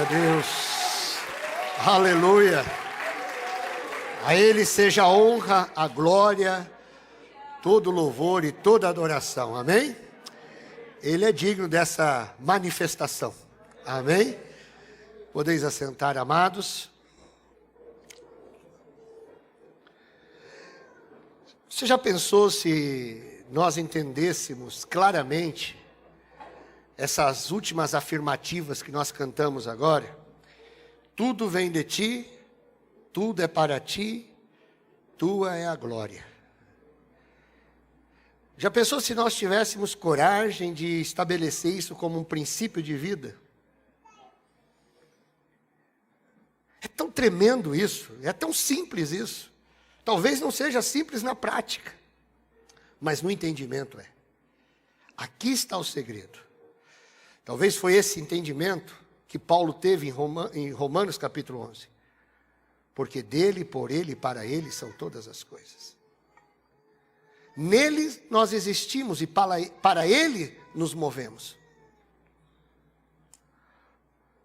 Deus. Aleluia. A Ele seja a honra, a glória, todo louvor e toda adoração. Amém? Ele é digno dessa manifestação. Amém? Podeis assentar, amados. Você já pensou se nós entendêssemos claramente essas últimas afirmativas que nós cantamos agora? Tudo vem de ti, tudo é para ti, tua é a glória. Já pensou se nós tivéssemos coragem de estabelecer isso como um princípio de vida? É tão tremendo isso, é tão simples isso. Talvez não seja simples na prática, mas no entendimento é. Aqui está o segredo. Talvez foi esse entendimento que Paulo teve em Romanos capítulo 11. Porque dele, por ele e para ele são todas as coisas. Nele nós existimos e para ele nos movemos.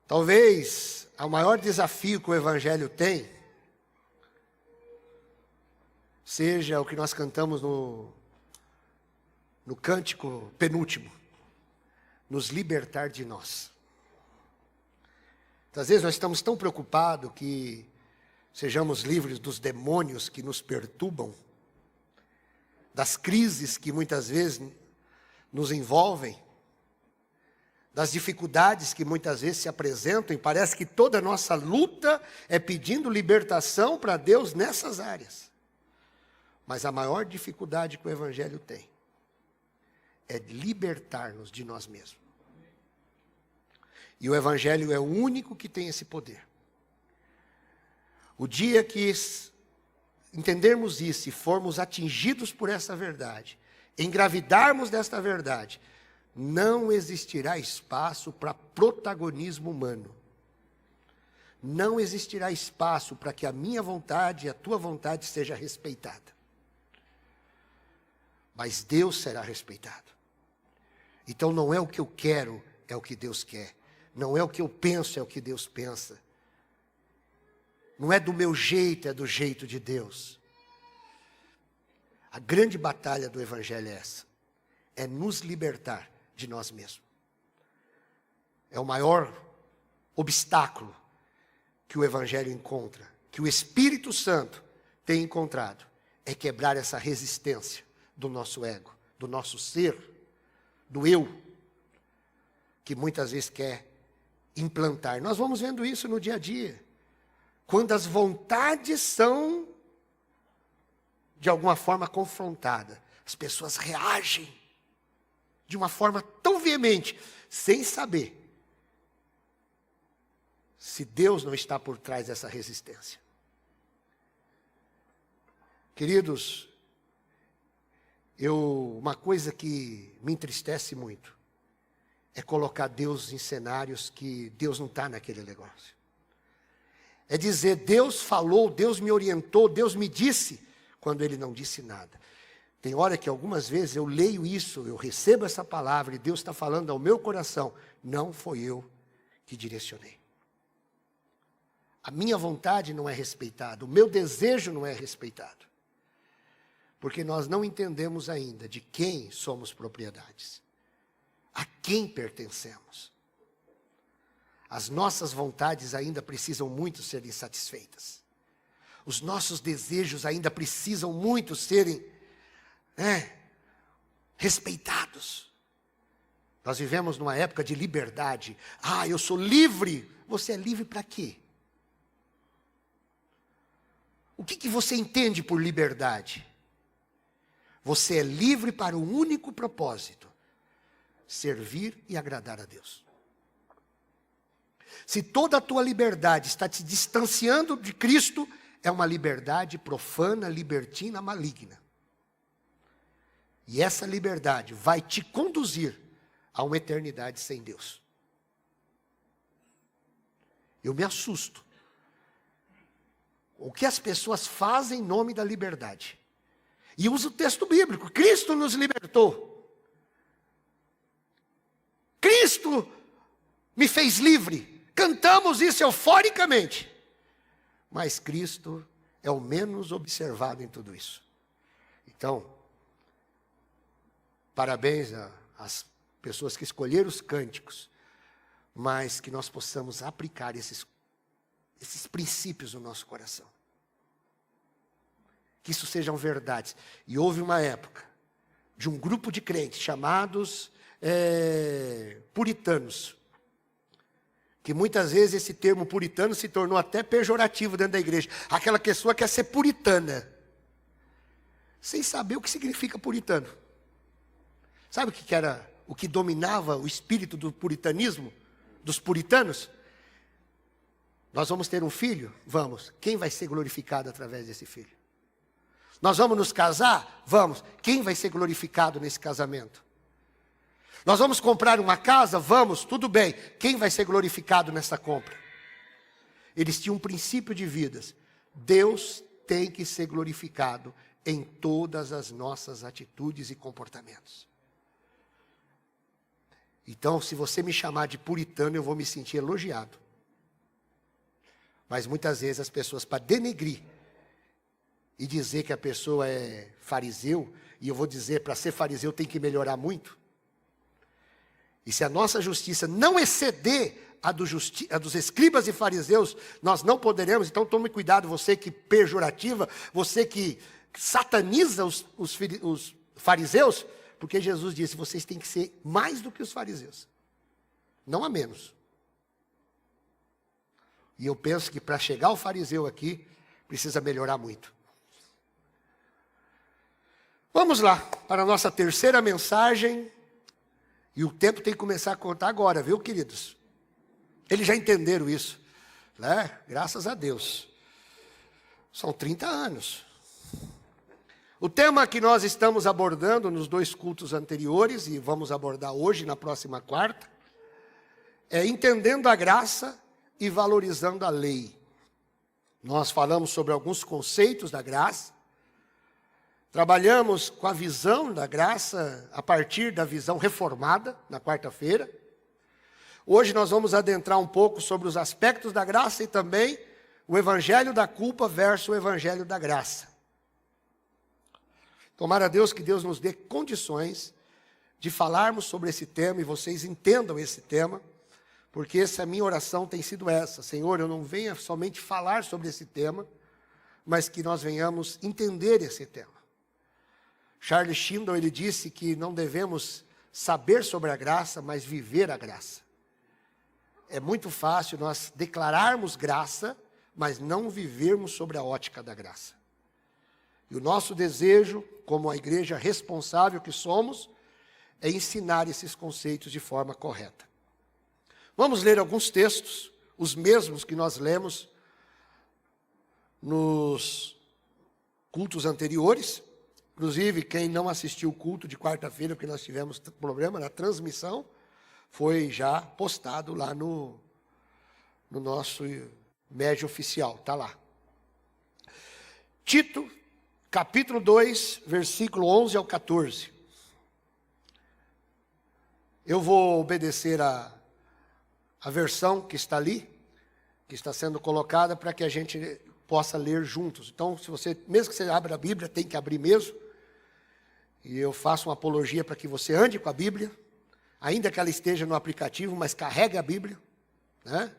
Talvez o maior desafio que o Evangelho tem seja o que nós cantamos no cântico penúltimo. Nos libertar de nós. Às vezes nós estamos tão preocupados que sejamos livres dos demônios que nos perturbam, das crises que muitas vezes nos envolvem, das dificuldades que muitas vezes se apresentam, e parece que toda a nossa luta é pedindo libertação para Deus nessas áreas. Mas a maior dificuldade que o Evangelho tem é libertar-nos de nós mesmos. E o Evangelho é o único que tem esse poder. O dia que entendermos isso e formos atingidos por essa verdade, engravidarmos desta verdade, não existirá espaço para protagonismo humano. Não existirá espaço para que a minha vontade e a tua vontade seja respeitada. Mas Deus será respeitado. Então não é o que eu quero, é o que Deus quer. Não é o que eu penso, é o que Deus pensa. Não é do meu jeito, é do jeito de Deus. A grande batalha do Evangelho é essa. É nos libertar de nós mesmos. É o maior obstáculo que o Evangelho encontra, que o Espírito Santo tem encontrado, é quebrar essa resistência do nosso ego, do nosso ser, do eu, que muitas vezes quer implantar. Nós vamos vendo isso no dia a dia. Quando as vontades são, de alguma forma, confrontadas, as pessoas reagem de uma forma tão veemente, sem saber se Deus não está por trás dessa resistência. Queridos, uma coisa que me entristece muito é colocar Deus em cenários que Deus não está naquele negócio. É dizer, Deus falou, Deus me orientou, Deus me disse, quando Ele não disse nada. Tem hora que algumas vezes eu leio isso, eu recebo essa palavra e Deus está falando ao meu coração. Não foi eu que direcionei. A minha vontade não é respeitada, o meu desejo não é respeitado. Porque nós não entendemos ainda de quem somos propriedades. A quem pertencemos? As nossas vontades ainda precisam muito serem satisfeitas. Os nossos desejos ainda precisam muito serem respeitados. Nós vivemos numa época de liberdade. Eu sou livre. Você é livre para quê? O que você entende por liberdade? Você é livre para o único propósito: servir e agradar a Deus. Se toda a tua liberdade está te distanciando de Cristo, é uma liberdade profana, libertina, maligna. E essa liberdade vai te conduzir a uma eternidade sem Deus. Eu me assusto. O que as pessoas fazem em nome da liberdade. E usa o texto bíblico. Cristo nos libertou. Cristo me fez livre. cantamos isso euforicamente, mas Cristo é o menos observado em tudo isso. Então, parabéns às pessoas que escolheram os cânticos, mas que nós possamos aplicar esses princípios no nosso coração. Que isso sejam verdades. E houve uma época de um grupo de crentes chamados puritanos, que muitas vezes esse termo puritano se tornou até pejorativo dentro da igreja. Aquela pessoa quer ser puritana, sem saber o que significa puritano. Sabe o que era, o que dominava o espírito do puritanismo, dos puritanos? Nós vamos ter um filho? Vamos. Quem vai ser glorificado através desse filho? Nós vamos nos casar? Vamos. Quem vai ser glorificado nesse casamento? Nós vamos comprar uma casa? Vamos, tudo bem. Quem vai ser glorificado nessa compra? Eles tinham um princípio de vidas. Deus tem que ser glorificado em todas as nossas atitudes e comportamentos. Então, se você me chamar de puritano, eu vou me sentir elogiado. Mas muitas vezes as pessoas, para denegrir e dizer que a pessoa é fariseu, e eu vou dizer, para ser fariseu tem que melhorar muito. E se a nossa justiça não exceder a dos escribas e fariseus, nós não poderemos. Então tome cuidado, você que pejorativa, você que sataniza os fariseus, porque Jesus disse, vocês têm que ser mais do que os fariseus, não a menos. E eu penso que para chegar ao fariseu aqui, precisa melhorar muito. Vamos lá, para a nossa terceira mensagem. E o tempo tem que começar a contar agora, viu, queridos? Eles já entenderam isso, né? Graças a Deus. São 30 anos. O tema que nós estamos abordando nos 2 cultos anteriores, e vamos abordar hoje, na próxima quarta, é entendendo a graça e valorizando a lei. Nós falamos sobre alguns conceitos da graça, trabalhamos com a visão da graça a partir da visão reformada, na quarta-feira. Hoje nós vamos adentrar um pouco sobre os aspectos da graça e também o evangelho da culpa versus o evangelho da graça. Tomara a Deus que Deus nos dê condições de falarmos sobre esse tema e vocês entendam esse tema, porque essa minha oração tem sido essa. Senhor, eu não venha somente falar sobre esse tema, mas que nós venhamos entender esse tema. Charles Schindel, ele disse que não devemos saber sobre a graça, mas viver a graça. É muito fácil nós declararmos graça, mas não vivermos sobre a ótica da graça. E o nosso desejo, como a igreja responsável que somos, é ensinar esses conceitos de forma correta. Vamos ler alguns textos, os mesmos que nós lemos nos cultos anteriores. Inclusive, quem não assistiu o culto de quarta-feira, porque nós tivemos problema na transmissão, foi já postado lá no nosso médio oficial, está lá. Tito, capítulo 2, versículo 11 ao 14. Eu vou obedecer a versão que está ali, que está sendo colocada, para que a gente possa ler juntos. Então, mesmo que você abra a Bíblia, tem que abrir mesmo. E eu faço uma apologia para que você ande com a Bíblia, ainda que ela esteja no aplicativo, mas carregue a Bíblia, né?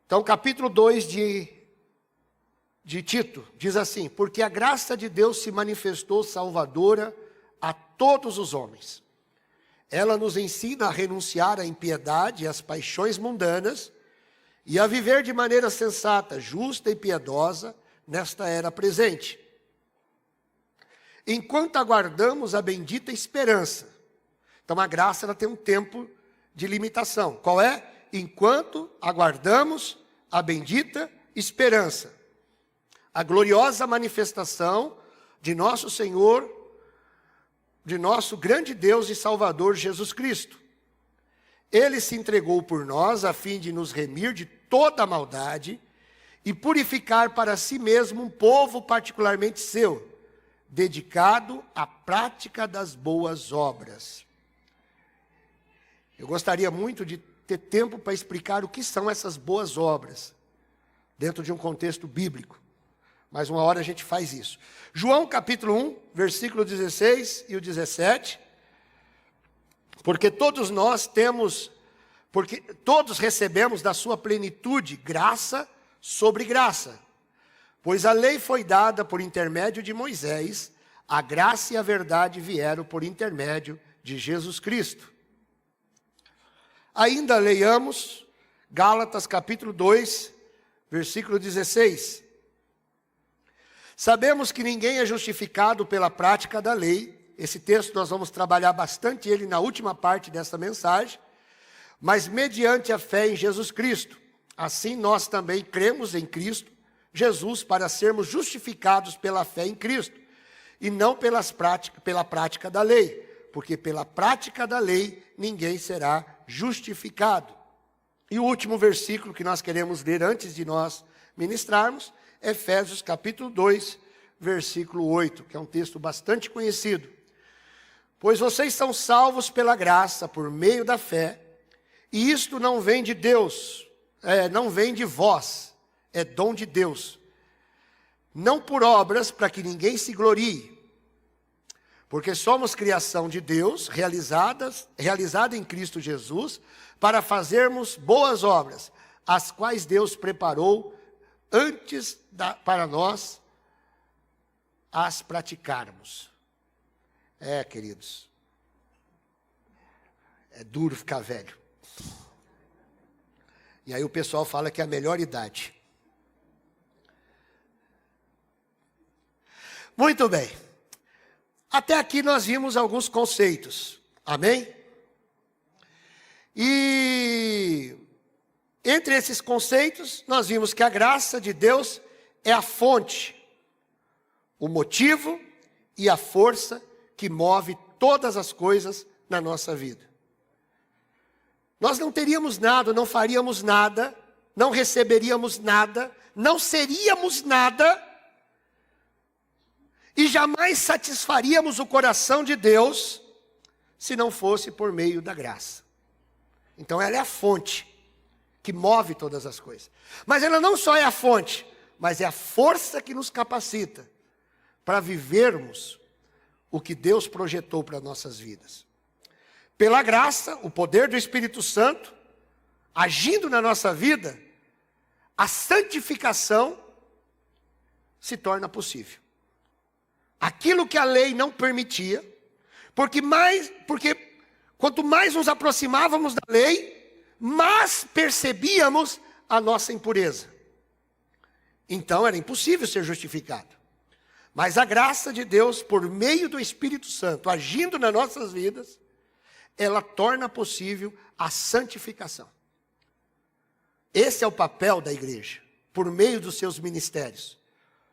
Então, capítulo 2 de Tito, diz assim: porque a graça de Deus se manifestou salvadora a todos os homens. Ela nos ensina a renunciar à impiedade e às paixões mundanas, e a viver de maneira sensata, justa e piedosa nesta era presente, enquanto aguardamos a bendita esperança. Então a graça ela tem um tempo de limitação. Qual é? Enquanto aguardamos a bendita esperança, a gloriosa manifestação de nosso Senhor, de nosso grande Deus e Salvador Jesus Cristo. Ele se entregou por nós a fim de nos remir de toda a maldade e purificar para si mesmo um povo particularmente seu, dedicado à prática das boas obras. Eu gostaria muito de ter tempo para explicar o que são essas boas obras, dentro de um contexto bíblico. Mas uma hora a gente faz isso. João capítulo 1, versículo 16 e o 17. Porque todos recebemos da sua plenitude graça sobre graça. Pois a lei foi dada por intermédio de Moisés, a graça e a verdade vieram por intermédio de Jesus Cristo. Ainda leiamos Gálatas capítulo 2, versículo 16. Sabemos que ninguém é justificado pela prática da lei. Esse texto nós vamos trabalhar bastante ele na última parte dessa mensagem. Mas mediante a fé em Jesus Cristo. Assim nós também cremos em Cristo Jesus para sermos justificados pela fé em Cristo. E não pela prática da lei. Porque pela prática da lei ninguém será justificado. E o último versículo que nós queremos ler antes de nós ministrarmos, Efésios capítulo 2, versículo 8, que é um texto bastante conhecido. Pois vocês são salvos pela graça, por meio da fé, e isto não vem de Deus, não vem de vós, é dom de Deus. Não por obras, para que ninguém se glorie, porque somos criação de Deus, realizada em Cristo Jesus, para fazermos boas obras, as quais Deus preparou antes para nós as praticarmos. Queridos, é duro ficar velho. E aí o pessoal fala que é a melhor idade. Muito bem. Até aqui nós vimos alguns conceitos. Amém? E entre esses conceitos, nós vimos que a graça de Deus é a fonte, o motivo e a força que move todas as coisas na nossa vida. Nós não teríamos nada, não faríamos nada, não receberíamos nada, não seríamos nada, e jamais satisfaríamos o coração de Deus, se não fosse por meio da graça. Então ela é a fonte que move todas as coisas. Mas ela não só é a fonte, mas é a força que nos capacita para vivermos o que Deus projetou para nossas vidas. Pela graça, o poder do Espírito Santo, agindo na nossa vida, a santificação se torna possível. Aquilo que a lei não permitia, porque quanto mais nos aproximávamos da lei, mas percebíamos a nossa impureza. Então era impossível ser justificado. Mas a graça de Deus, por meio do Espírito Santo, agindo nas nossas vidas, ela torna possível a santificação. Esse é o papel da igreja, por meio dos seus ministérios.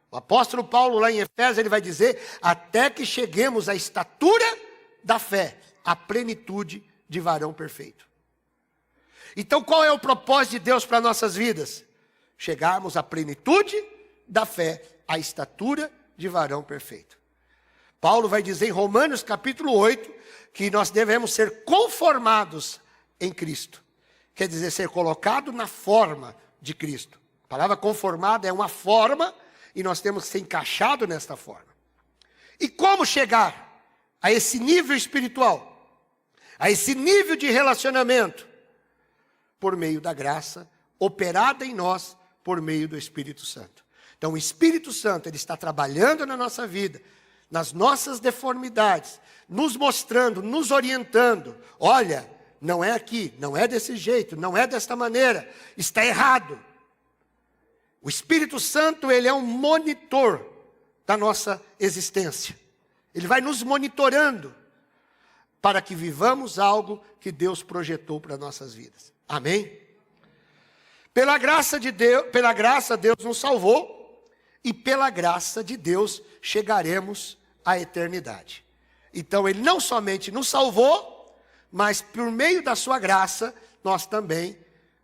O apóstolo Paulo, lá em Efésios, ele vai dizer, até que cheguemos à estatura da fé, à plenitude de varão perfeito. Então, qual é o propósito de Deus para nossas vidas? Chegarmos à plenitude da fé, à estatura de varão perfeito. Paulo vai dizer em Romanos capítulo 8, que nós devemos ser conformados em Cristo. Quer dizer, ser colocado na forma de Cristo. A palavra conformado é uma forma, e nós temos que ser encaixado nesta forma. E como chegar a esse nível espiritual? A esse nível de relacionamento? Por meio da graça, operada em nós, por meio do Espírito Santo. Então o Espírito Santo, ele está trabalhando na nossa vida, nas nossas deformidades, nos mostrando, nos orientando. Olha, não é aqui, não é desse jeito, não é desta maneira, está errado. O Espírito Santo, ele é um monitor da nossa existência. Ele vai nos monitorando para que vivamos algo que Deus projetou para nossas vidas. Amém? Pela graça de Deus, Deus nos salvou, e pela graça de Deus chegaremos à eternidade. Então ele não somente nos salvou, mas por meio da sua graça, nós também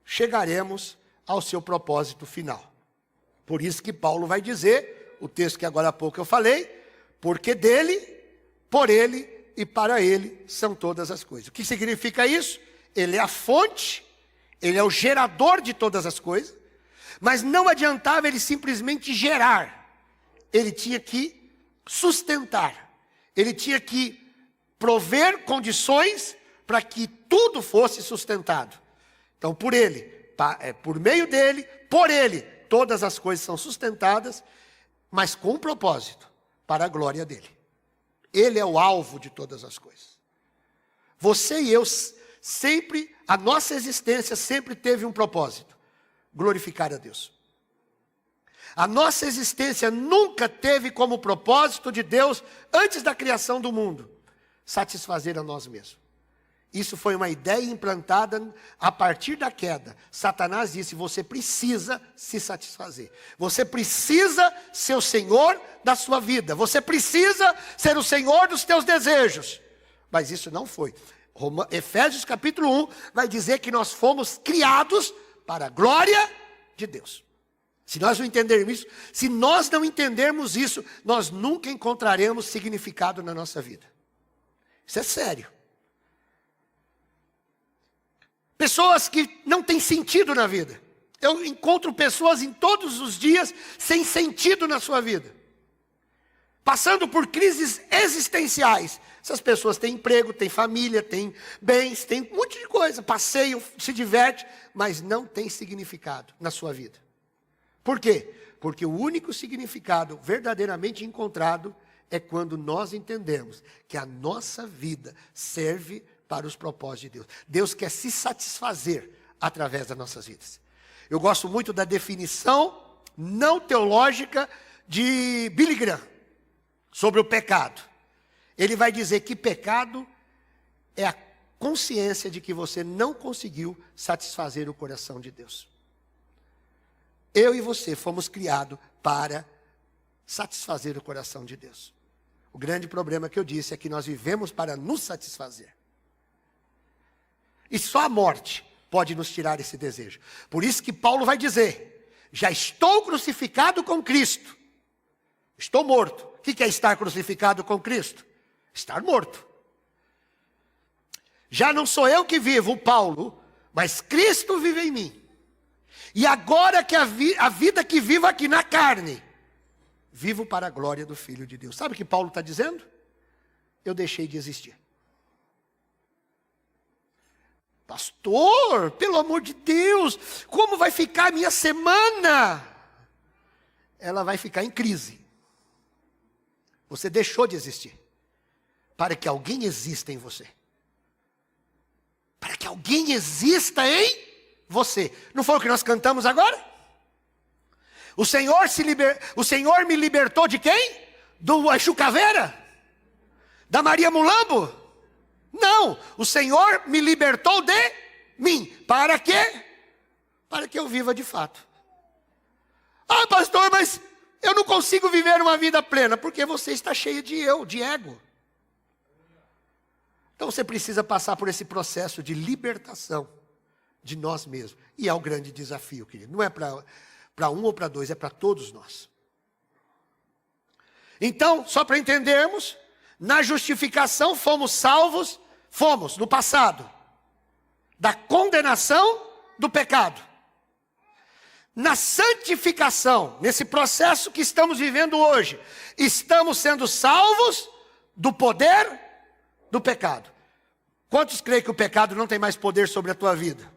chegaremos ao seu propósito final. Por isso que Paulo vai dizer, o texto que agora há pouco eu falei, porque dele, por ele e para ele são todas as coisas. O que significa isso? Ele é a fonte Ele é o gerador de todas as coisas, mas não adiantava ele simplesmente gerar. Ele tinha que sustentar. Ele tinha que prover condições para que tudo fosse sustentado. Então, por ele, por meio dele, por ele, todas as coisas são sustentadas, mas com um propósito, para a glória dele. Ele é o alvo de todas as coisas. Você e eu sempre, a nossa existência sempre teve um propósito: glorificar a Deus. A nossa existência nunca teve como propósito de Deus, antes da criação do mundo, satisfazer a nós mesmos. Isso foi uma ideia implantada a partir da queda. Satanás disse: você precisa se satisfazer. Você precisa ser o Senhor da sua vida. Você precisa ser o Senhor dos teus desejos. Mas isso não foi. Efésios capítulo 1 vai dizer que nós fomos criados para a glória de Deus. Se nós não entendermos isso, se nós não entendermos isso, nós nunca encontraremos significado na nossa vida. Isso é sério. Pessoas que não têm sentido na vida. Eu encontro pessoas em todos os dias sem sentido na sua vida, passando por crises existenciais. Essas pessoas têm emprego, têm família, têm bens, têm um monte de coisa, passeiam, se diverte, mas não tem significado na sua vida. Por quê? Porque o único significado verdadeiramente encontrado é quando nós entendemos que a nossa vida serve para os propósitos de Deus. Deus quer se satisfazer através das nossas vidas. Eu gosto muito da definição não teológica de Billy Graham sobre o pecado. Ele vai dizer que pecado é a consciência de que você não conseguiu satisfazer o coração de Deus. Eu e você fomos criados para satisfazer o coração de Deus. O grande problema que eu disse é que nós vivemos para nos satisfazer. E só a morte pode nos tirar esse desejo. Por isso que Paulo vai dizer: já estou crucificado com Cristo. Estou morto. O que é estar crucificado com Cristo? Estar morto. Já não sou eu que vivo, o Paulo, mas Cristo vive em mim. E agora que a vida que vivo aqui na carne, vivo para a glória do Filho de Deus. Sabe o que Paulo está dizendo? Eu deixei de existir. Pastor, pelo amor de Deus, como vai ficar a minha semana? Ela vai ficar em crise. Você deixou de existir para que alguém exista em você. Para que alguém exista em você. Não foi o que nós cantamos agora? O Senhor me libertou de quem? Do Exu Caveira? Da Maria Mulambo? Não, o Senhor me libertou de mim. Para quê? Para que eu viva de fato. Ah, pastor, mas eu não consigo viver uma vida plena. Porque você está cheio de ego. Então você precisa passar por esse processo de libertação de nós mesmos. E é o grande desafio, querido. Não é para um ou para dois, é para todos nós. Então, só para entendermos, na justificação fomos salvos, no passado, da condenação do pecado. Na santificação, nesse processo que estamos vivendo hoje, estamos sendo salvos do poder do pecado. Quantos creem que o pecado não tem mais poder sobre a tua vida?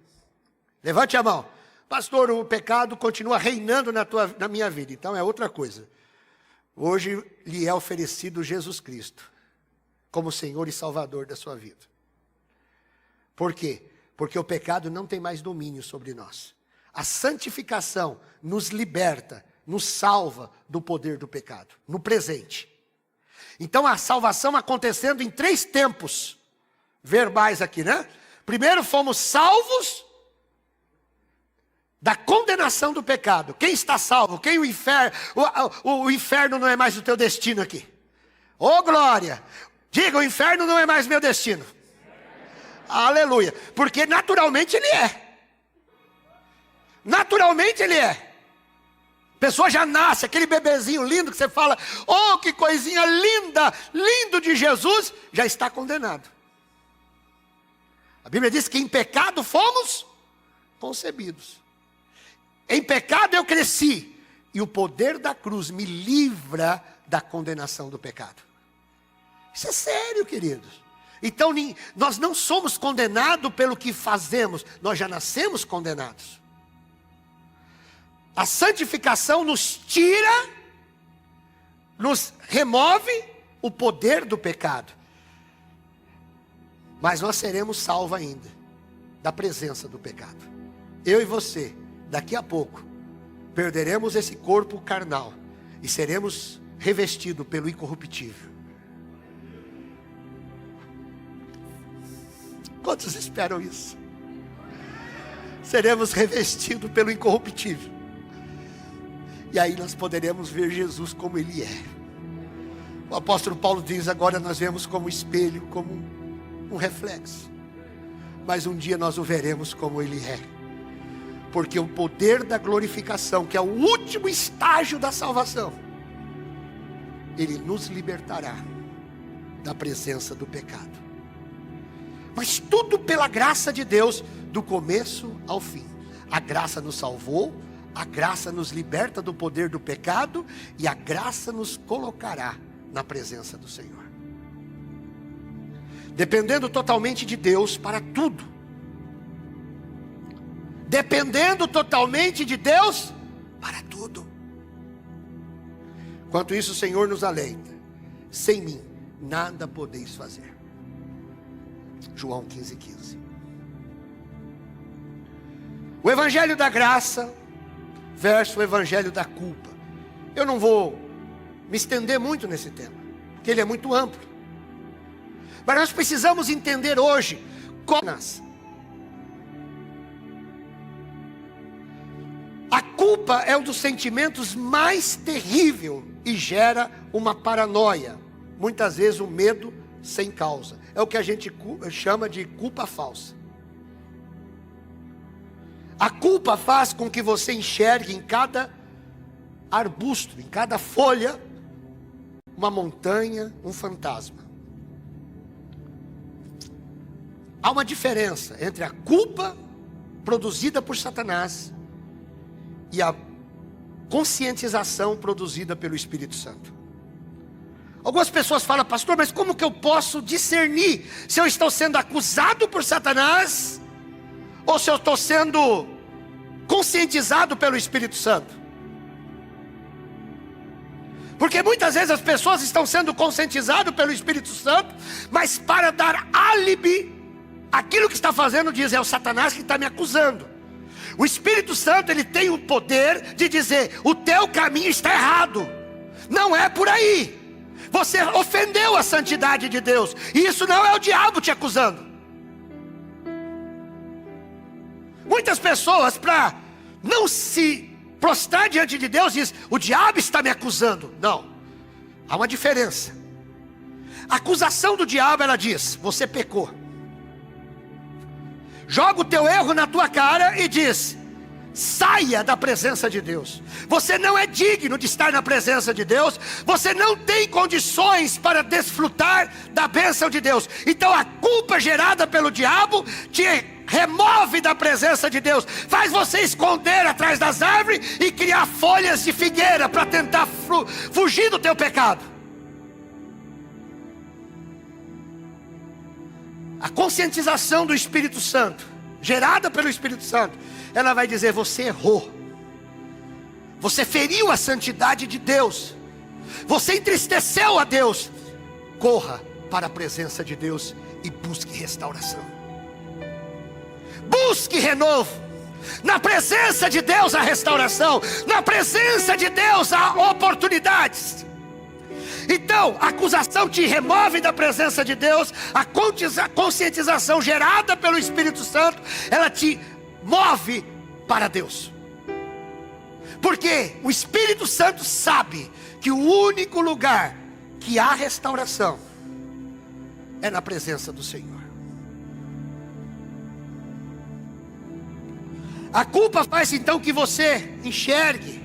Levante a mão. Pastor, o pecado continua reinando na minha vida. Então é outra coisa. Hoje lhe é oferecido Jesus Cristo como Senhor e Salvador da sua vida. Por quê? Porque o pecado não tem mais domínio sobre nós. A santificação nos liberta, nos salva do poder do pecado, no presente. Então a salvação acontecendo em 3 tempos verbais aqui, né? Primeiro fomos salvos da condenação do pecado. Quem está salvo? Quem o inferno? O inferno não é mais o teu destino aqui. Ô glória! Diga, o inferno não é mais meu destino. Aleluia. Porque naturalmente ele é. Naturalmente ele é. A pessoa já nasce, aquele bebezinho lindo que você fala: oh, que coisinha linda, lindo de Jesus, já está condenado. A Bíblia diz que em pecado fomos concebidos. Em pecado eu cresci, e o poder da cruz me livra da condenação do pecado. Isso é sério, queridos. Então, nós não somos condenados pelo que fazemos, nós já nascemos condenados. A santificação nos tira, nos remove o poder do pecado. Mas nós seremos salvos ainda da presença do pecado. Eu e você, daqui a pouco, perderemos esse corpo carnal e seremos revestidos pelo incorruptível. Quantos esperam isso? Seremos revestidos pelo incorruptível. E aí nós poderemos ver Jesus como Ele é. O apóstolo Paulo diz, agora nós vemos como espelho, como um reflexo. Mas um dia nós o veremos como Ele é. Porque o poder da glorificação, que é o último estágio da salvação, Ele nos libertará da presença do pecado. Mas tudo pela graça de Deus, do começo ao fim. A graça nos salvou, a graça nos liberta do poder do pecado, e a graça nos colocará na presença do Senhor. Dependendo totalmente de Deus para tudo. Dependendo totalmente de Deus para tudo. Quanto isso o Senhor nos alerta: sem mim nada podeis fazer. João 15:15. O evangelho da graça versus o evangelho da culpa. Eu não vou me estender muito nesse tema, porque ele é muito amplo. Mas nós precisamos entender hoje como a culpa é um dos sentimentos mais terríveis e gera uma paranoia, muitas vezes um medo sem causa. É o que a gente chama de culpa falsa. A culpa faz com que você enxergue em cada arbusto, em cada folha, uma montanha, um fantasma. Há uma diferença entre a culpa produzida por Satanás e a conscientização produzida pelo Espírito Santo. Algumas pessoas falam, pastor, mas como que eu posso discernir se eu estou sendo acusado por Satanás ou se eu estou sendo conscientizado pelo Espírito Santo? Porque muitas vezes as pessoas estão sendo conscientizadas pelo Espírito Santo, mas para dar álibi, aquilo que está fazendo diz, é o Satanás que está me acusando. O Espírito Santo, ele tem o poder de dizer, o teu caminho está errado, não é por aí. Você ofendeu a santidade de Deus, e isso não é o diabo te acusando. Muitas pessoas, para não se prostrar diante de Deus, dizem, o diabo está me acusando. Não, há uma diferença. A acusação do diabo, ela diz, você pecou. Joga o teu erro na tua cara e diz, saia da presença de Deus. Você não é digno de estar na presença de Deus. Você não tem condições para desfrutar da bênção de Deus. Então a culpa gerada pelo diabo te remove da presença de Deus, faz você esconder atrás das árvores e criar folhas de figueira para tentar fugir do teu pecado. A conscientização do Espírito Santo, gerada pelo Espírito Santo, ela vai dizer, você errou, você feriu a santidade de Deus, você entristeceu a Deus. Corra para a presença de Deus e busque restauração, busque renovo. Na presença de Deus há restauração, na presença de Deus há oportunidades. Então, a acusação te remove da presença de Deus, a conscientização gerada pelo Espírito Santo, ela te move para Deus. Porque o Espírito Santo sabe que o único lugar que há restauração é na presença do Senhor. A culpa faz então que você enxergue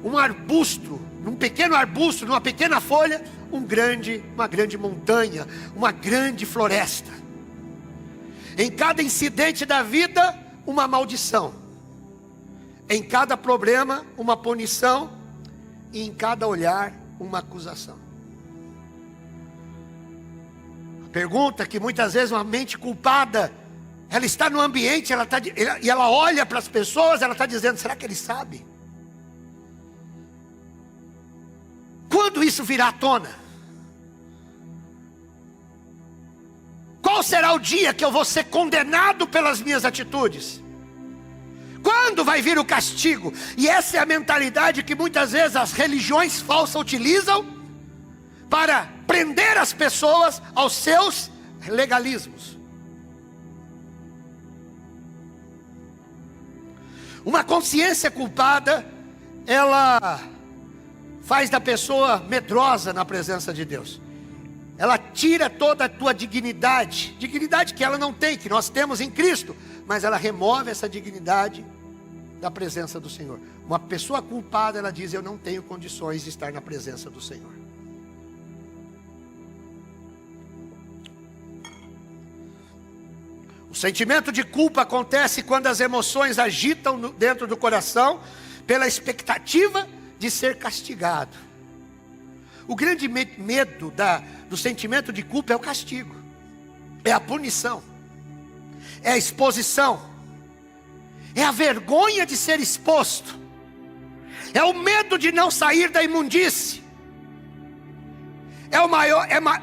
um arbusto, num pequeno arbusto, numa pequena folha, uma grande montanha, uma grande floresta. Em cada incidente da vida, uma maldição. Em cada problema, uma punição. E em cada olhar, uma acusação. A pergunta que muitas vezes uma mente culpada, ela está no ambiente, e ela olha para as pessoas, ela está dizendo, será que ele sabe? Quando isso virá à tona? Qual será o dia que eu vou ser condenado pelas minhas atitudes? Quando vai vir o castigo? E essa é a mentalidade que muitas vezes as religiões falsas utilizam para prender as pessoas aos seus legalismos. Uma consciência culpada, ela faz da pessoa medrosa na presença de Deus. Ela tira toda a tua dignidade, dignidade que ela não tem, que nós temos em Cristo, mas ela remove essa dignidade da presença do Senhor. Uma pessoa culpada, ela diz, eu não tenho condições de estar na presença do Senhor. O sentimento de culpa acontece quando as emoções agitam dentro do coração, pela expectativa de ser castigado. O grande medo do sentimento de culpa é o castigo, é a punição, é a exposição, é a vergonha de ser exposto, é o medo de não sair da imundície,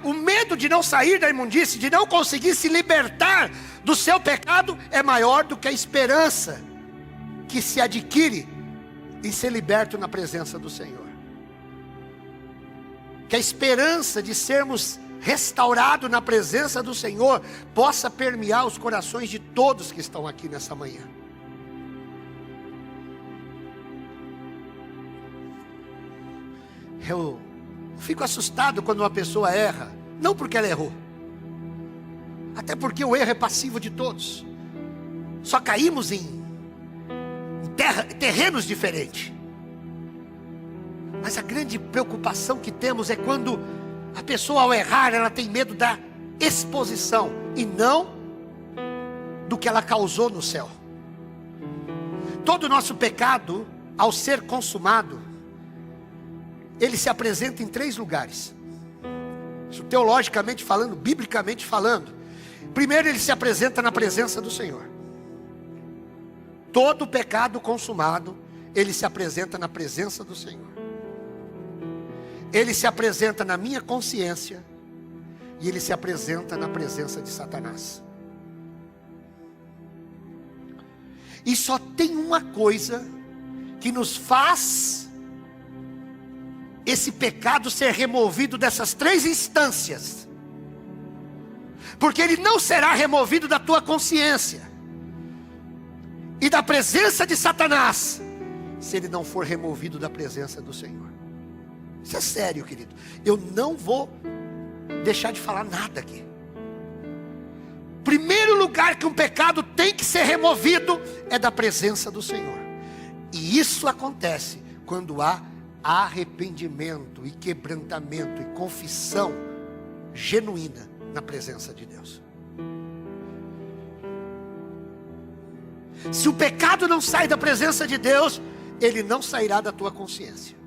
o medo de não sair da imundície, de não conseguir se libertar do seu pecado, é maior do que a esperança que se adquire em ser liberto na presença do Senhor. Que a esperança de sermos restaurados na presença do Senhor possa permear os corações de todos que estão aqui nessa manhã. Eu fico assustado quando uma pessoa erra, não porque ela errou, até porque o erro é passivo de todos. Só caímos em terrenos diferentes. Mas a grande preocupação que temos é quando a pessoa, ao errar, ela tem medo da exposição e não do que ela causou no céu. Todo o nosso pecado, ao ser consumado, ele se apresenta em 3 lugares. Isso teologicamente falando, biblicamente falando. Primeiro, ele se apresenta na presença do Senhor. Todo pecado consumado, ele se apresenta na presença do Senhor. Ele se apresenta na minha consciência e ele se apresenta na presença de Satanás. E só tem uma coisa que nos faz esse pecado ser removido dessas 3 instâncias. Porque ele não será removido da tua consciência e da presença de Satanás, se ele não for removido da presença do Senhor. Isso é sério, querido. Eu não vou deixar de falar nada aqui. Primeiro lugar que um pecado tem que ser removido é da presença do Senhor. E isso acontece quando há arrependimento e quebrantamento e confissão genuína na presença de Deus. Se o pecado não sai da presença de Deus, ele não sairá da tua consciência.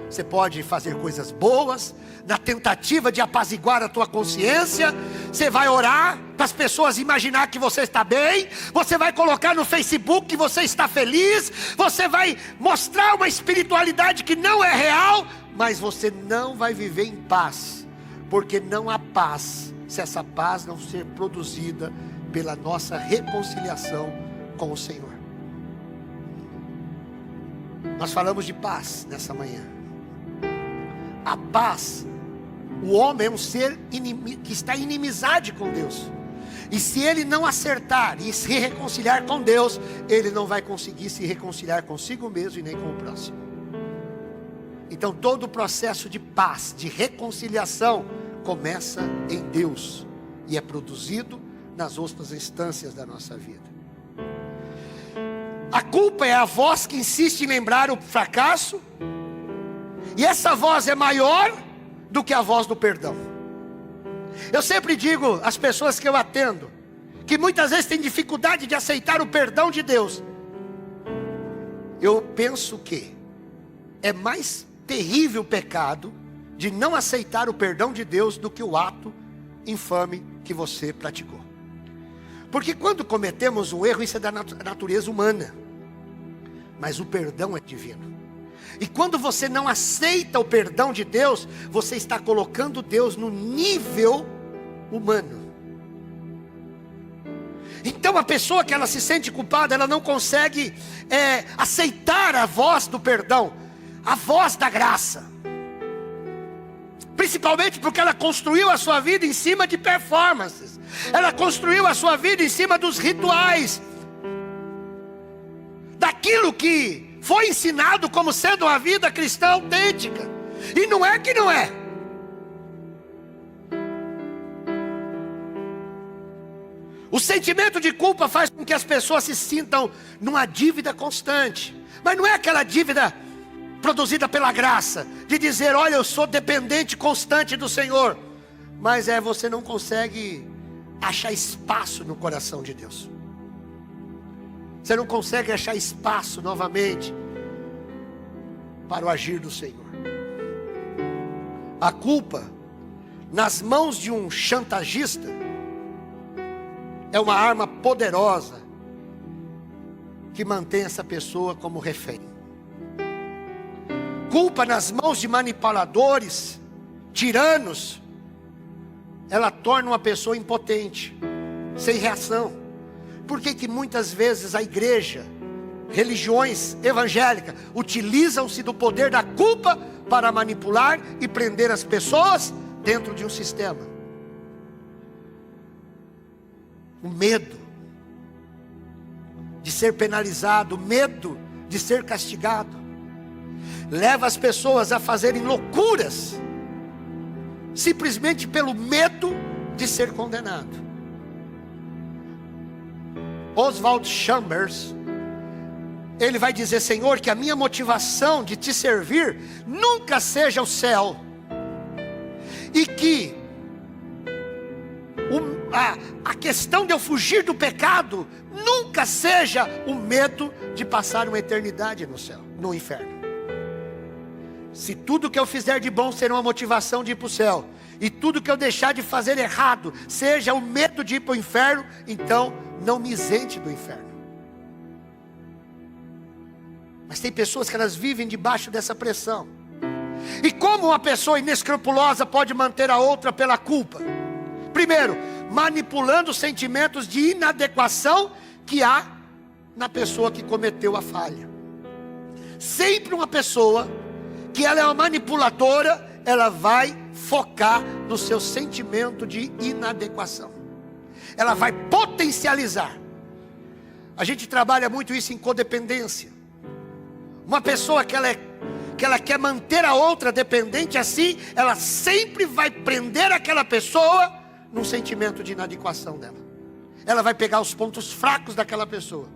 Você pode fazer coisas boas, na tentativa de apaziguar a tua consciência. Você vai orar para as pessoas imaginar que você está bem. Você vai colocar no Facebook que você está feliz. Você vai mostrar uma espiritualidade que não é real. Mas você não vai viver em paz, porque não há paz se essa paz não ser produzida pela nossa reconciliação com o Senhor. Nós falamos de paz nessa manhã. A paz, o homem é um ser que está em inimizade com Deus. E se ele não acertar e se reconciliar com Deus, ele não vai conseguir se reconciliar consigo mesmo e nem com o próximo. Então todo o processo de paz, de reconciliação, começa em Deus e é produzido nas outras instâncias da nossa vida. A culpa é a voz que insiste em lembrar o fracasso. E essa voz é maior do que a voz do perdão. Eu sempre digo às pessoas que eu atendo, que que muitas vezes tem dificuldade de aceitar o perdão de Deus, eu penso que é mais terrível o pecado de não aceitar o perdão de Deus do que o ato infame que você praticou. Porque quando cometemos um erro, isso é da natureza humana, mas o perdão é divino. E quando você não aceita o perdão de Deus, você está colocando Deus no nível humano. Então a pessoa que ela se sente culpada, ela não consegue aceitar a voz do perdão, a voz da graça. Principalmente porque ela construiu a sua vida em cima de performances. Ela construiu a sua vida em cima dos rituais, daquilo que foi ensinado como sendo uma vida cristã autêntica. E não é que não é. O sentimento de culpa faz com que as pessoas se sintam numa dívida constante. Mas não é aquela dívida produzida pela graça, de dizer, olha, eu sou dependente constante do Senhor. Mas você não consegue achar espaço no coração de Deus. Você não consegue achar espaço novamente para o agir do Senhor. A culpa, nas mãos de um chantagista, é uma arma poderosa que mantém essa pessoa como refém. Culpa nas mãos de manipuladores, tiranos, ela torna uma pessoa impotente, sem reação. Por que muitas vezes a igreja, religiões evangélicas, utilizam-se do poder da culpa para manipular e prender as pessoas dentro de um sistema? O medo de ser penalizado, o medo de ser castigado, leva as pessoas a fazerem loucuras, simplesmente pelo medo de ser condenado. Oswald Chambers, ele vai dizer, Senhor, que a minha motivação de te servir nunca seja o céu, e que a questão de eu fugir do pecado nunca seja o medo de passar uma eternidade no céu, no inferno. Se tudo que eu fizer de bom será uma motivação de ir para o céu, e tudo que eu deixar de fazer errado seja o medo de ir para o inferno, então não me isente do inferno. Mas tem pessoas que elas vivem debaixo dessa pressão. E como uma pessoa inescrupulosa pode manter a outra pela culpa? Primeiro, manipulando sentimentos de inadequação que há na pessoa que cometeu a falha. Sempre uma pessoa que ela é uma manipuladora, ela vai focar no seu sentimento de inadequação. Ela vai potencializar. A gente trabalha muito isso em codependência. Uma pessoa que ela quer manter a outra dependente, assim, ela sempre vai prender aquela pessoa num sentimento de inadequação dela. Ela vai pegar os pontos fracos daquela pessoa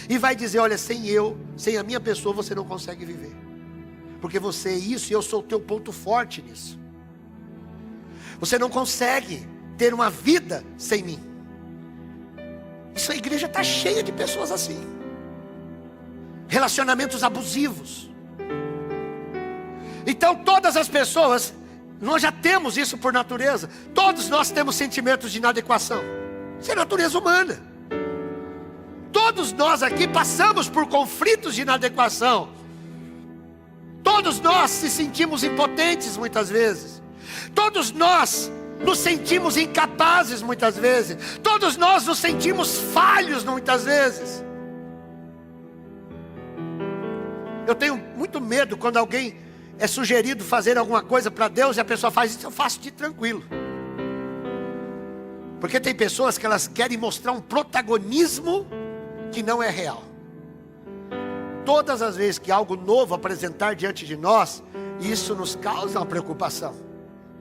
e vai dizer, olha, sem a minha pessoa você não consegue viver, porque você é isso e eu sou o teu ponto forte nisso. Você não consegue ter uma vida sem mim. Isso, a igreja está cheia de pessoas assim. Relacionamentos abusivos. Então todas as pessoas, nós já temos isso por natureza. Todos nós temos sentimentos de inadequação. Isso é natureza humana. Todos nós aqui passamos por conflitos de inadequação. Todos nós se sentimos impotentes muitas vezes. Todos nós nos sentimos incapazes muitas vezes. Todos nós nos sentimos falhos muitas vezes. Eu tenho muito medo quando alguém é sugerido fazer alguma coisa para Deus e a pessoa faz isso, eu faço de tranquilo. Porque tem pessoas que elas querem mostrar um protagonismo que não é real. Todas as vezes que algo novo apresentar diante de nós, isso nos causa uma preocupação.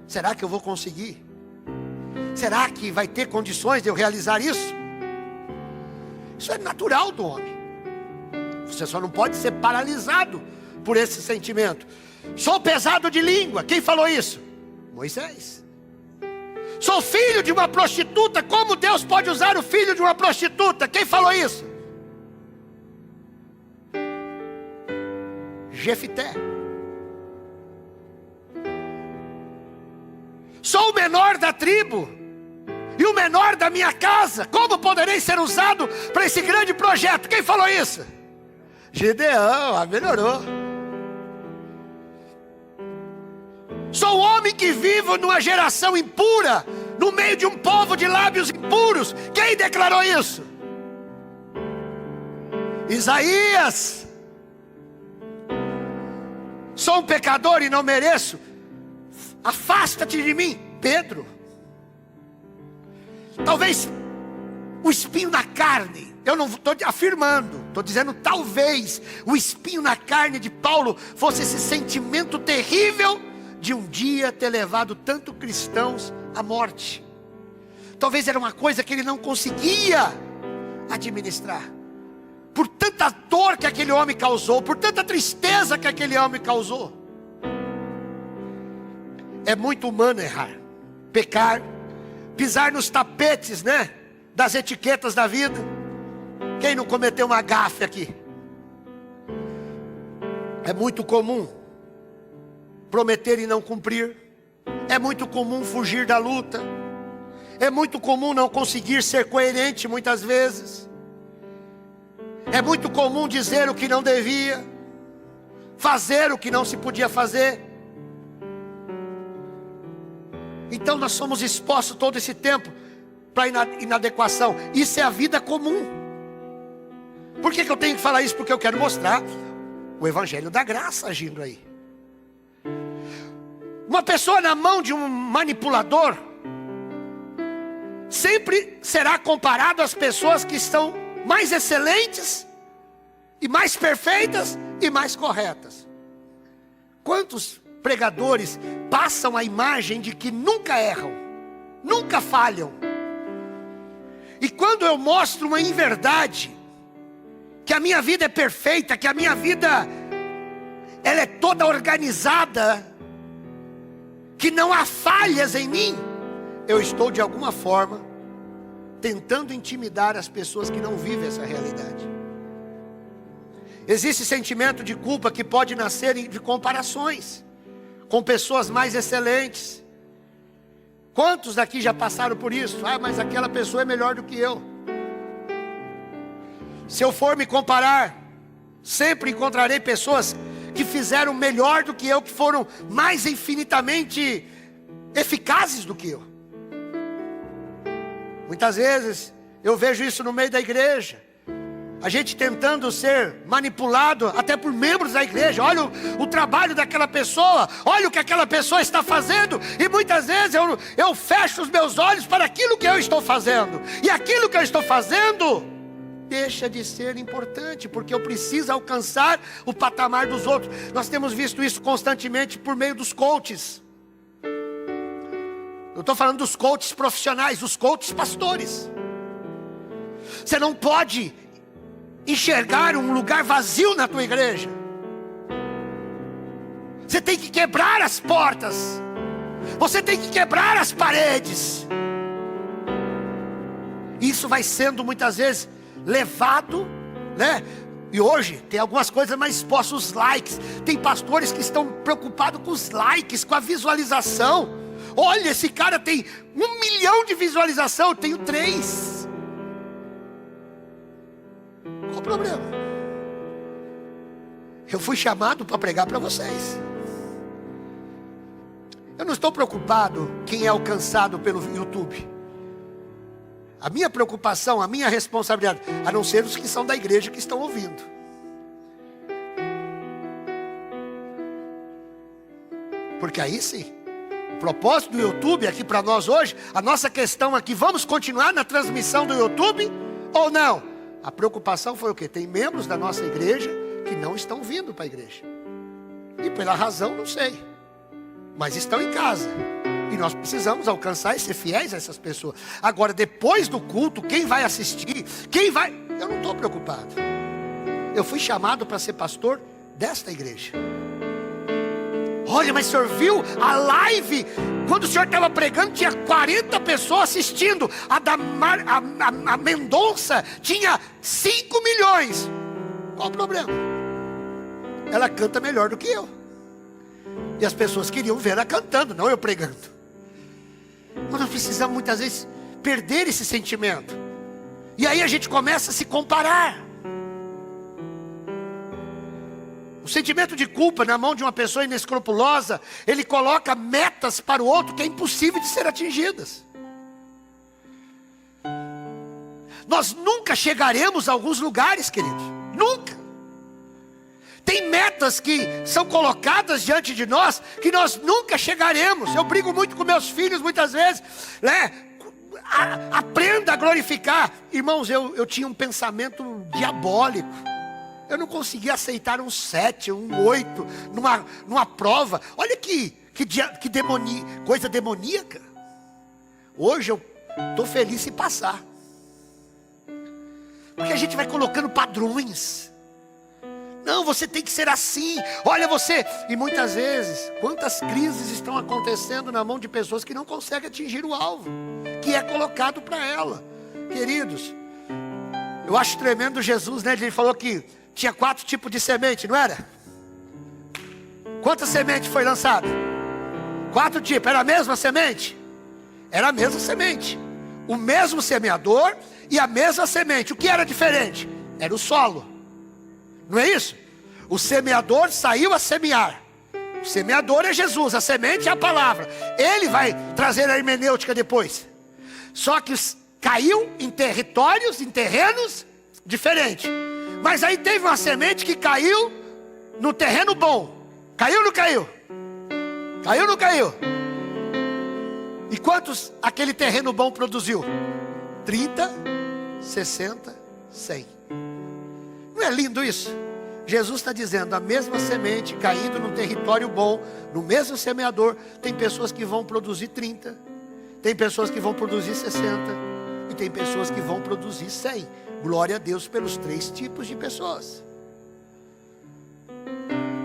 Será que eu vou conseguir? Será que vai ter condições de eu realizar isso? Isso é natural do homem. Você só não pode ser paralisado por esse sentimento. Sou pesado de língua. Quem falou isso? Moisés. Sou filho de uma prostituta. Como Deus pode usar o filho de uma prostituta? Quem falou isso? Jefité. Sou o menor da tribo e o menor da minha casa. Como poderei ser usado para esse grande projeto? Quem falou isso? Gideão. Melhorou. Sou homem que vivo numa geração impura, no meio de um povo de lábios impuros. Quem declarou isso? Isaías. Sou um pecador e não mereço. Afasta-te de mim, Pedro. Talvez o espinho na carne, eu não estou afirmando, estou dizendo talvez o espinho na carne de Paulo fosse esse sentimento terrível de um dia ter levado tanto cristãos à morte. Talvez era uma coisa que ele não conseguia administrar, por tanta dor que aquele homem causou, por tanta tristeza que aquele homem causou. É muito humano errar, pecar, pisar nos tapetes, né, das etiquetas da vida. Quem não cometeu uma gafe aqui? É muito comum prometer e não cumprir. É muito comum fugir da luta. É muito comum não conseguir ser coerente muitas vezes. É muito comum dizer o que não devia, fazer o que não se podia fazer. Então nós somos expostos todo esse tempo para inadequação. Isso é a vida comum. Por que eu tenho que falar isso? Porque eu quero mostrar o evangelho da graça agindo aí. Uma pessoa na mão de um manipulador sempre será comparado às pessoas que estão mais excelentes e mais perfeitas e mais corretas. Quantos pregadores passam a imagem de que nunca erram, nunca falham? E quando eu mostro uma inverdade, que a minha vida é perfeita, que a minha vida ela é toda organizada, que não há falhas em mim, eu estou de alguma forma tentando intimidar as pessoas que não vivem essa realidade. Existe sentimento de culpa que pode nascer de comparações com pessoas mais excelentes. Quantos daqui já passaram por isso? Mas aquela pessoa é melhor do que eu. Se eu for me comparar, sempre encontrarei pessoas que fizeram melhor do que eu, que foram mais infinitamente eficazes do que eu. Muitas vezes eu vejo isso no meio da igreja. A gente tentando ser manipulado até por membros da igreja. Olha o trabalho daquela pessoa, olha o que aquela pessoa está fazendo. E muitas vezes eu fecho os meus olhos para aquilo que eu estou fazendo. E aquilo que eu estou fazendo deixa de ser importante, porque eu preciso alcançar o patamar dos outros. Nós temos visto isso constantemente por meio dos coaches. Eu estou falando dos coaches profissionais, dos coaches pastores. Você não pode enxergar um lugar vazio na tua igreja. Você tem que quebrar as portas. Você tem que quebrar as paredes. Isso vai sendo muitas vezes levado, né? E hoje tem algumas coisas mais expostas, os likes. Tem pastores que estão preocupados com os likes, com a visualização. Olha, esse cara tem 1 milhão de visualização, eu tenho 3. Qual o problema? Eu fui chamado para pregar para vocês. Eu não estou preocupado quem é alcançado pelo YouTube. A minha preocupação, a minha responsabilidade, a não ser os que são da igreja que estão ouvindo. Porque aí sim, o propósito do YouTube aqui para nós hoje, a nossa questão aqui, vamos continuar na transmissão do YouTube ou não? A preocupação foi o quê? Tem membros da nossa igreja que não estão vindo para a igreja. E pela razão, não sei. Mas estão em casa. E nós precisamos alcançar e ser fiéis a essas pessoas. Agora, depois do culto, quem vai assistir? Quem vai... Eu não estou preocupado. Eu fui chamado para ser pastor desta igreja. Olha, mas o senhor viu a live? Quando o senhor estava pregando, tinha 40 pessoas assistindo. A Mendonça tinha 5 milhões. Qual o problema? Ela canta melhor do que eu. E as pessoas queriam ver ela cantando, não eu pregando. Mas nós precisamos muitas vezes perder esse sentimento. E aí a gente começa a se comparar. O sentimento de culpa na mão de uma pessoa inescrupulosa, ele coloca metas para o outro que é impossível de ser atingidas. Nós nunca chegaremos a alguns lugares, queridos. Nunca. Tem metas que são colocadas diante de nós que nós nunca chegaremos. Eu brigo muito com meus filhos muitas vezes, né? Aprenda a glorificar. Irmãos, eu tinha um pensamento diabólico. Eu não conseguia aceitar um 7, um 8 numa prova. Olha que coisa demoníaca. Hoje eu estou feliz se passar. Porque a gente vai colocando padrões. Não, você tem que ser assim. Olha você. E muitas vezes, quantas crises estão acontecendo na mão de pessoas que não conseguem atingir o alvo que é colocado para ela. Queridos, eu acho tremendo Jesus, né? Ele falou que tinha 4 tipos de semente, não era? Quantas sementes foi lançada? 4 tipos, era a mesma semente? Era a mesma semente. O mesmo semeador e a mesma semente. O que era diferente? Era o solo. Não é isso? O semeador saiu a semear. O semeador é Jesus, a semente é a palavra. Ele vai trazer a hermenêutica depois. Só que caiu em territórios, em terrenos diferentes. Mas aí teve uma semente que caiu no terreno bom. Caiu ou não caiu? Caiu ou não caiu? E quantos aquele terreno bom produziu? 30, 60, 100. Não é lindo isso? Jesus está dizendo, a mesma semente caindo num território bom, no mesmo semeador, tem pessoas que vão produzir 30, tem pessoas que vão produzir 60, e tem pessoas que vão produzir 100. Glória a Deus pelos 3 tipos de pessoas.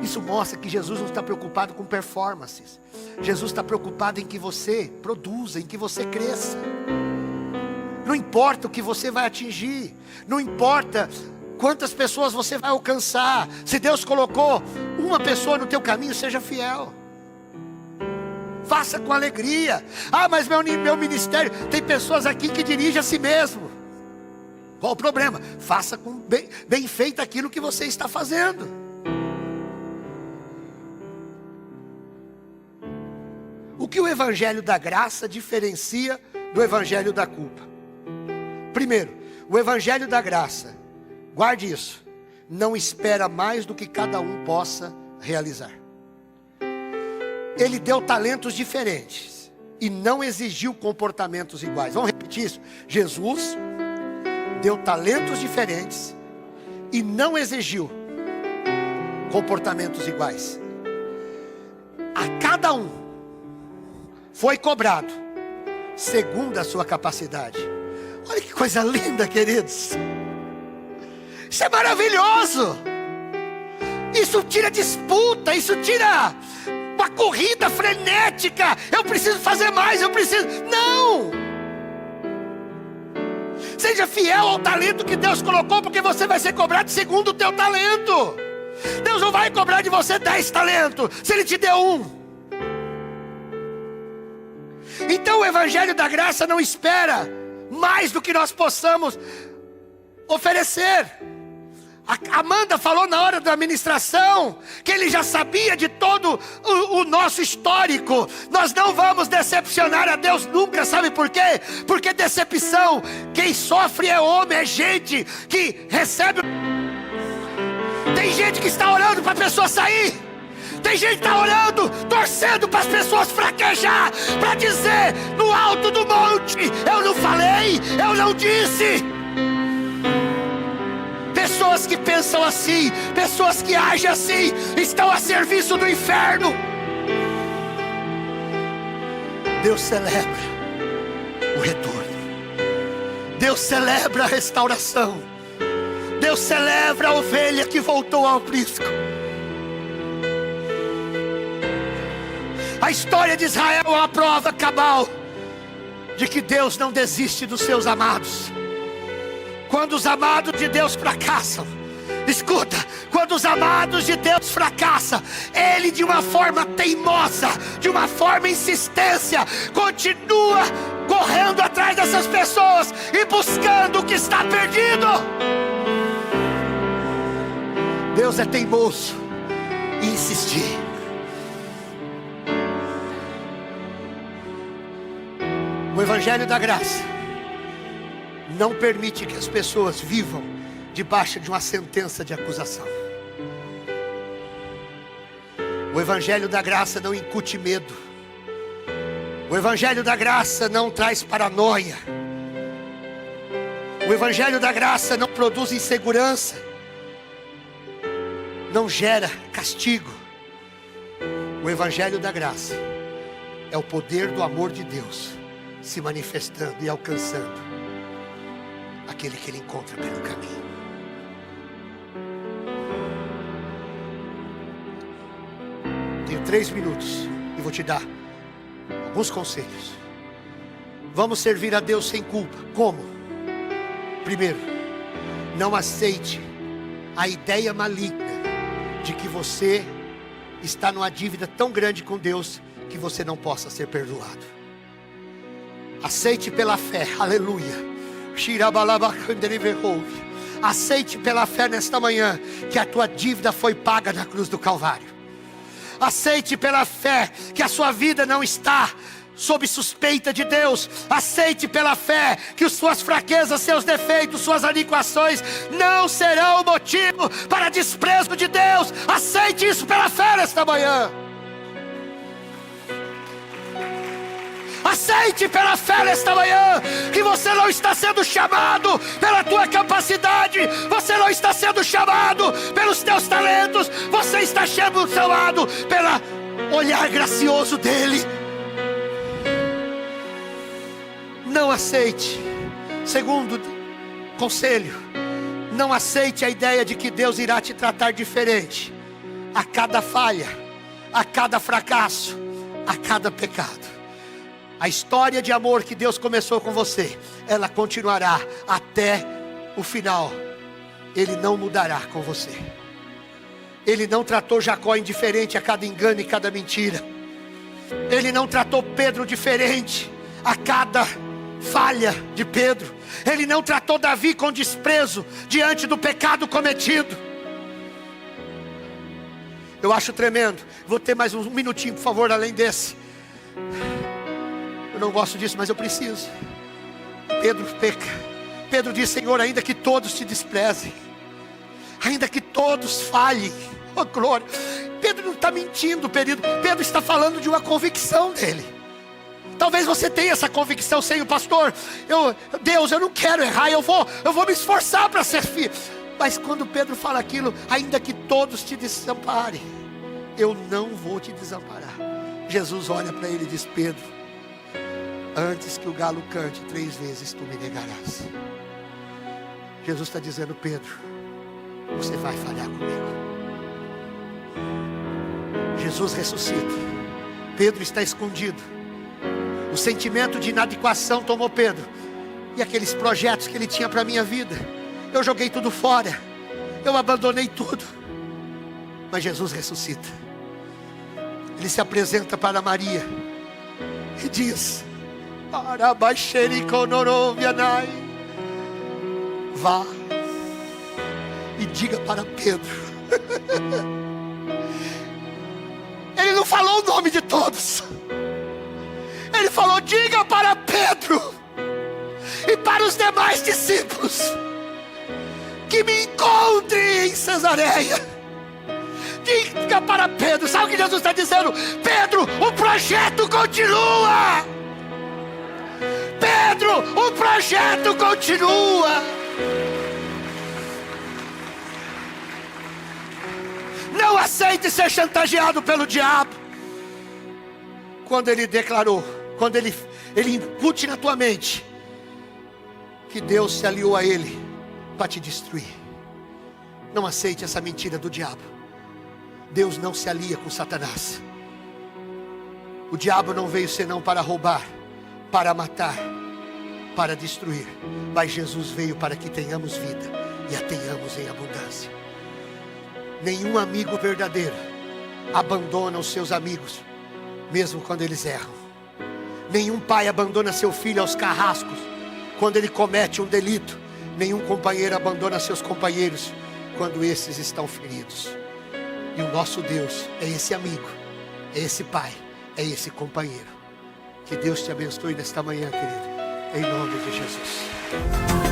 Isso mostra que Jesus não está preocupado com performances. Jesus está preocupado em que você produza, em que você cresça. Não importa o que você vai atingir, não importa quantas pessoas você vai alcançar. Se Deus colocou uma pessoa no teu caminho, seja fiel. Faça com alegria. Ah, mas meu ministério, tem pessoas aqui que dirigem a si mesmo. Qual o problema? Faça com bem feito aquilo que você está fazendo. O que o evangelho da graça diferencia do evangelho da culpa? Primeiro, o evangelho da graça, guarde isso, não espera mais do que cada um possa realizar. Ele deu talentos diferentes e não exigiu comportamentos iguais. Vamos repetir isso? Jesus deu talentos diferentes e não exigiu comportamentos iguais. A cada um foi cobrado segundo a sua capacidade. Olha que coisa linda, queridos. Isso é maravilhoso. Isso tira disputa, isso tira uma corrida frenética. Eu preciso fazer mais, eu preciso. Não! Seja fiel ao talento que Deus colocou, porque você vai ser cobrado segundo o teu talento. Deus não vai cobrar de você 10 talentos, se Ele te deu 1. Então o evangelho da graça não espera mais do que nós possamos oferecer. A Amanda falou na hora da ministração que ele já sabia de todo o nosso histórico. Nós não vamos decepcionar a Deus nunca, sabe por quê? Porque decepção, quem sofre é homem, é gente que recebe. Tem gente que está orando para a pessoa sair. Tem gente que está orando, torcendo para as pessoas fraquejar, para dizer no alto do monte, eu não falei, eu não disse. Pessoas que pensam assim, pessoas que agem assim, estão a serviço do inferno. Deus celebra o retorno. Deus celebra a restauração. Deus celebra a ovelha que voltou ao aprisco. A história de Israel é uma prova cabal de que Deus não desiste dos seus amados. Quando os amados de Deus fracassam, escuta, quando os amados de Deus fracassam, Ele de uma forma teimosa, de uma forma insistência, continua correndo atrás dessas pessoas e buscando o que está perdido. Deus é teimoso em insistir. O Evangelho da Graça não permite que as pessoas vivam debaixo de uma sentença de acusação. O Evangelho da Graça não incute medo. O Evangelho da Graça não traz paranoia. O Evangelho da Graça não produz insegurança, não gera castigo. O Evangelho da Graça é o poder do amor de Deus se manifestando e alcançando aquele que Ele encontra pelo caminho. Tenho 3 minutos e vou te dar alguns conselhos. Vamos servir a Deus sem culpa. Como? Primeiro, não aceite a ideia maligna de que você está numa dívida tão grande com Deus que você não possa ser perdoado. Aceite pela fé, aleluia. Aceite pela fé nesta manhã que a tua dívida foi paga na cruz do Calvário. Aceite pela fé que a sua vida não está sob suspeita de Deus. Aceite pela fé que as suas fraquezas, seus defeitos, suas aniquações não serão motivo para desprezo de Deus. Aceite isso pela fé nesta manhã. Aceite pela fé nesta manhã que você não está sendo chamado pela tua capacidade, você não está sendo chamado pelos teus talentos, você está sendo chamado pelo olhar gracioso dEle. Não aceite. Segundo conselho, não aceite a ideia de que Deus irá te tratar diferente a cada falha, a cada fracasso, a cada pecado. A história de amor que Deus começou com você, ela continuará até o final. Ele não mudará com você. Ele não tratou Jacó indiferente a cada engano e cada mentira. Ele não tratou Pedro diferente a cada falha de Pedro. Ele não tratou Davi com desprezo diante do pecado cometido. Eu acho tremendo. Vou ter mais um minutinho, por favor, além desse. Eu não gosto disso, mas eu preciso. Pedro peca. Pedro diz: Senhor, ainda que todos te desprezem, ainda que todos falhem, oh glória. Pedro não está mentindo, Pedro está falando de uma convicção dele. Talvez você tenha essa convicção, Senhor, pastor, Deus, eu não quero errar, eu vou me esforçar para ser fiel. Mas quando Pedro fala aquilo, ainda que todos te desamparem, eu não vou te desamparar. Jesus olha para ele e diz: Pedro, antes que o galo cante 3 vezes, tu me negarás. Jesus está dizendo: Pedro, você vai falhar comigo. Jesus ressuscita. Pedro está escondido. O sentimento de inadequação tomou Pedro. E aqueles projetos que ele tinha para a minha vida, eu joguei tudo fora. Eu abandonei tudo. Mas Jesus ressuscita. Ele se apresenta para Maria e diz: vá e diga para Pedro. Ele não falou o nome de todos. Ele falou: diga para Pedro e para os demais discípulos que me encontrem em Cesareia. Diga para Pedro. Sabe o que Jesus está dizendo? Pedro, o projeto continua. Pedro, o projeto continua. Não aceite ser chantageado pelo diabo. Quando ele declarou, quando ele incute na tua mente que Deus se aliou a ele para te destruir. Não aceite essa mentira do diabo. Deus não se alia com Satanás. O diabo não veio senão para roubar, para matar, para destruir. Mas Jesus veio para que tenhamos vida e a tenhamos em abundância. Nenhum amigo verdadeiro abandona os seus amigos, mesmo quando eles erram. Nenhum pai abandona seu filho aos carrascos quando ele comete um delito. Nenhum companheiro abandona seus companheiros quando esses estão feridos. E o nosso Deus é esse amigo, é esse pai, é esse companheiro. Que Deus te abençoe nesta manhã, querido, em nome de Jesus.